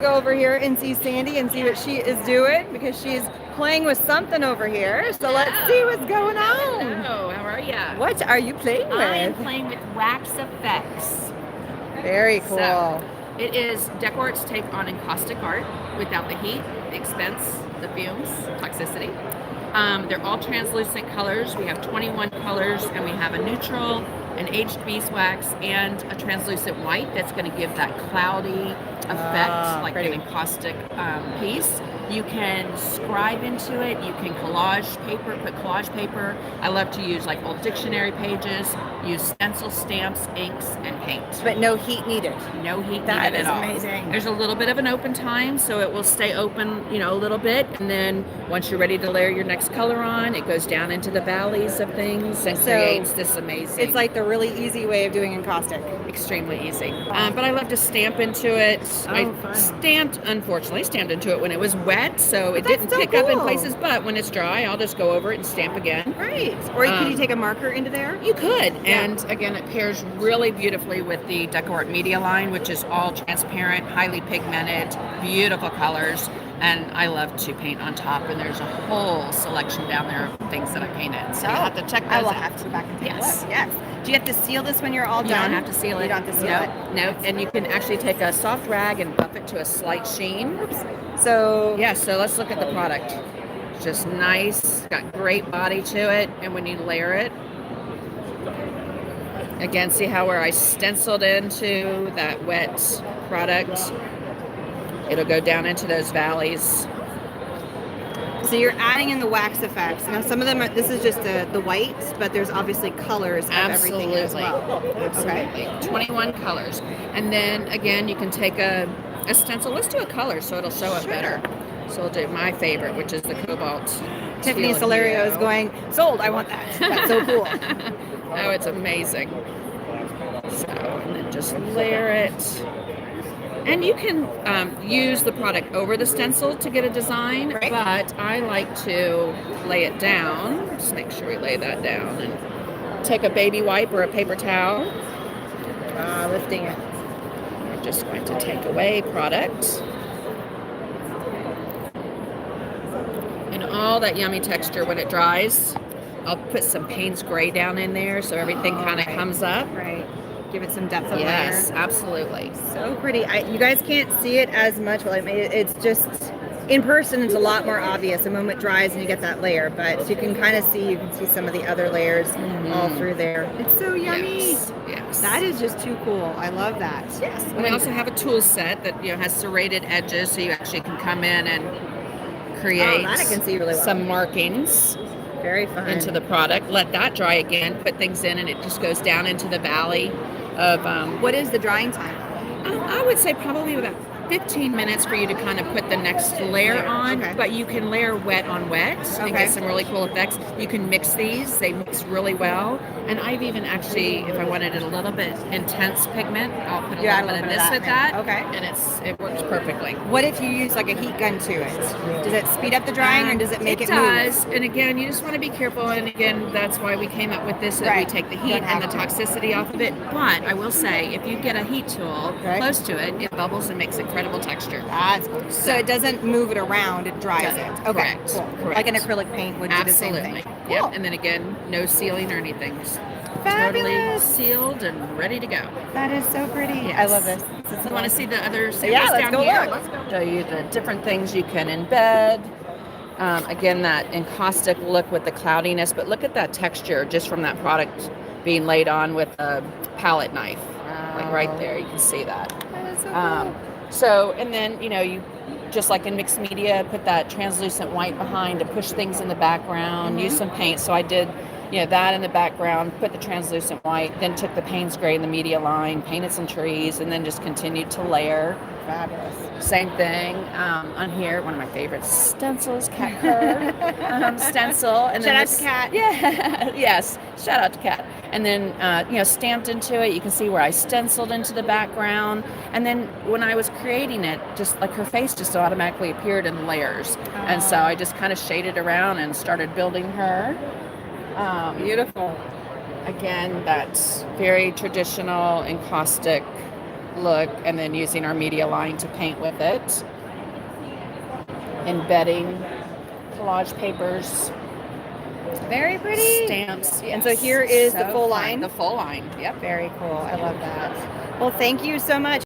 Go over here and see Sandy and see what she is doing because she's playing with something over here. So let's see what's going on. Hello, how are you? What are you playing with? I am playing with wax effects. Very cool. So, it is DecoArt's take on encaustic art without the heat, the expense, the fumes, toxicity. They're all translucent colors. We have 21 colors, and we have a neutral, an aged beeswax, and a translucent white that's going to give that cloudy effect, like pretty. an encaustic piece. You can scribe into it. You can collage paper, put collage paper. I love to use like old dictionary pages, use stencil, stamps, inks, and paint. But no heat needed. No heat That needed is at all. amazing. There's a little bit of an open time, so it will stay open, a little bit. And then once you're ready to layer your next color on, it goes down into the valleys of things and creates this amazing. It's like the really easy way of doing encaustic. Extremely easy. But I love to stamp into it. I unfortunately stamped into it when it was wet, so it didn't pick up in places. But when it's dry, I'll just go over it and stamp again. Right. Or could you take a marker into there? You could. Yeah. And again, it pairs really beautifully with the DecoArt media line, which is all transparent, highly pigmented, beautiful colors. And I love to paint on top, and there's a whole selection down there of things that I painted. So you have to check those out. I will have to go back and take a look. Yes. Do you have to seal this when you're all done? You don't have to seal it. You don't have to seal it? No. And you can actually take a soft rag and buff it to a slight sheen. Oops. So let's look at the product. It's just nice, got great body to it, and when you layer it, again, see how where I stenciled into that wet product? It'll go down into those valleys. So you're adding in the wax effects. Now some of them this is just the whites, but there's obviously colors of everything as well. Absolutely. Okay. 21 colors. And then again, you can take a stencil. Let's do a color so it'll show up better. So I'll do my favorite, which is the cobalt. Tiffany Solario is going, sold, I want that. That's so cool. Oh, it's amazing. So, and then just layer it. And you can use the product over the stencil to get a design, but I like to lay it down. Just make sure we lay that down. And take a baby wipe or a paper towel. Lifting it. We're just going to take away product. And all that yummy texture when it dries. I'll put some Payne's Gray down in there so everything kind of comes up. Right. Give it some depth of layer. Yes, absolutely. So pretty. You guys can't see it as much. Well, it's just in person. It's a lot more obvious the moment it dries and you get that layer. But you can kind of see. You can see some of the other layers all through there. It's so yummy. Yes. That is just too cool. I love that. Yes. And we also have a tool set that has serrated edges, so you actually can come in and create that I can see really well. Some markings. Very fun. Into the product. Let that dry again. Put things in, and it just goes down into the valley of. What is the drying time? I would say probably about 15 minutes for you to kind of put the next layer on, but you can layer wet on wet and get some really cool effects. You can mix these. They mix really well. And I've even actually, if I wanted it a little bit intense pigment, I'll put a little bit of this with that. Okay. And it works perfectly. What if you use like a heat gun to it? Does it speed up the drying or does it make it move? It does. And again, you just want to be careful. And again, that's why we came up with this, so that we take the heat and the toxicity off of it. But I will say, if you get a heat tool close to it, it bubbles and makes incredible texture. That's cool. So it doesn't move it around, it dries it. Okay, Correct. cool. Correct. Like an acrylic paint would do the same thing. Absolutely. Yep. And then again, no sealing or anything. Just Fabulous. Totally sealed and ready to go. That is so pretty. Yes. I love this. You want to see the other samples let's down go here? look. Let's go show you the different things you can embed. Again, that encaustic look with the cloudiness, but look at that texture just from that product being laid on with a palette knife. Like right there, you can see that. That is so cool. So, and then, you just like in mixed media, put that translucent white behind to push things in the background, use some paint. So I did, that in the background, put the translucent white, then took the Payne's Gray in the media line, painted some trees, and then just continued to layer. Fabulous. Same thing on here, one of my favorites, stencils, Cat Kerr stencil. And shout out to Cat. Yeah, yes, shout out to Cat. And then, stamped into it, you can see where I stenciled into the background. And then when I was creating it, just like her face just automatically appeared in layers. And so I just kind of shaded around and started building her. Beautiful. Again, that's very traditional encaustic look, and then using our media line to paint with it. Embedding collage papers, Very pretty. stamps. And so here is the full fun. line? The full line, yep. Very cool. I love that. Well, thank you so much.